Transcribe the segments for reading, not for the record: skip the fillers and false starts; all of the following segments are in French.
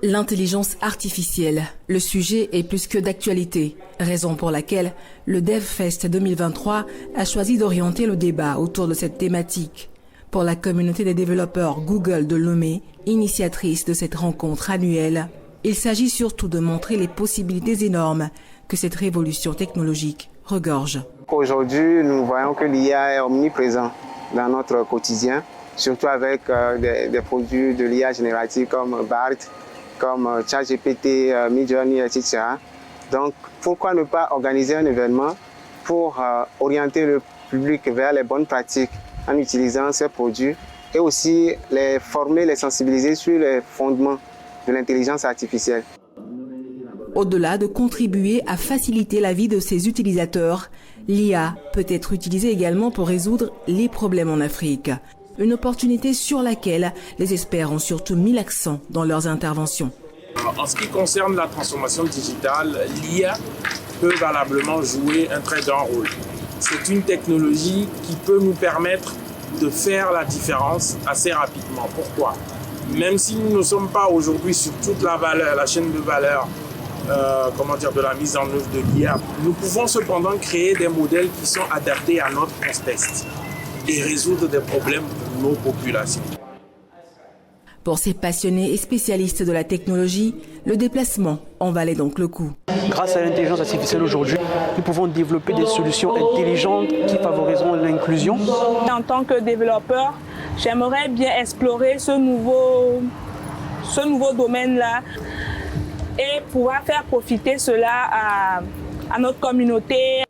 L'intelligence artificielle, le sujet est plus que d'actualité, raison pour laquelle le DevFest 2023 a choisi d'orienter le débat autour de cette thématique. Pour la communauté des développeurs Google de Lomé, initiatrice de cette rencontre annuelle, il s'agit surtout de montrer les possibilités énormes que cette révolution technologique regorge. Aujourd'hui, nous voyons que l'IA est omniprésent dans notre quotidien, surtout avec des produits de l'IA générative comme BART, comme ChatGPT, Midjourney, etc. Donc, pourquoi ne pas organiser un événement pour orienter le public vers les bonnes pratiques en utilisant ces produits et aussi les former, les sensibiliser sur les fondements de l'intelligence artificielle. Au-delà de contribuer à faciliter la vie de ses utilisateurs, l'IA peut être utilisée également pour résoudre les problèmes en Afrique. Une opportunité sur laquelle les experts ont surtout mis l'accent dans leurs interventions. En ce qui concerne la transformation digitale, l'IA peut valablement jouer un très grand rôle. C'est une technologie qui peut nous permettre de faire la différence assez rapidement. Pourquoi? Même si nous ne sommes pas aujourd'hui sur toute la valeur, la chaîne de valeur, de la mise en œuvre de l'IA, nous pouvons cependant créer des modèles qui sont adaptés à notre contexte et résoudre des problèmes pour nos populations. Pour ces passionnés et spécialistes de la technologie, le déplacement en valait donc le coup. Grâce à l'intelligence artificielle aujourd'hui, nous pouvons développer des solutions intelligentes qui favoriseront l'inclusion. En tant que développeur, j'aimerais bien explorer ce nouveau domaine-là et pouvoir faire profiter cela à notre communauté.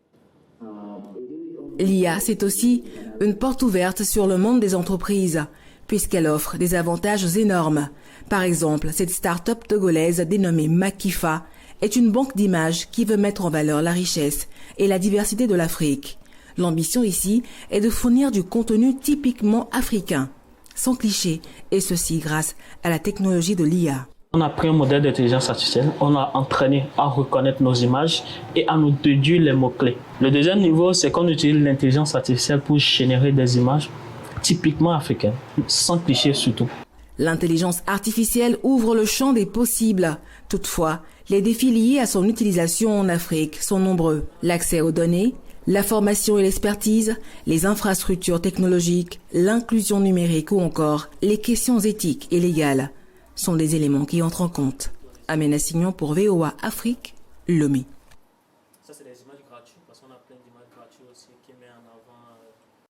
L'IA, c'est aussi une porte ouverte sur le monde des entreprises, puisqu'elle offre des avantages énormes. Par exemple, cette start-up togolaise dénommée Makifa est une banque d'images qui veut mettre en valeur la richesse et la diversité de l'Afrique. L'ambition ici est de fournir du contenu typiquement africain, sans cliché, et ceci grâce à la technologie de l'IA. On a pris un modèle d'intelligence artificielle, on a entraîné à reconnaître nos images et à nous déduire les mots-clés. Le deuxième niveau, c'est qu'on utilise l'intelligence artificielle pour générer des images typiquement africaines, sans cliché surtout. L'intelligence artificielle ouvre le champ des possibles. Toutefois, les défis liés à son utilisation en Afrique sont nombreux. L'accès aux données, la formation et l'expertise, les infrastructures technologiques, l'inclusion numérique ou encore les questions éthiques et légales sont des éléments qui entrent en compte. Amena Signon pour VOA Afrique, Lomé.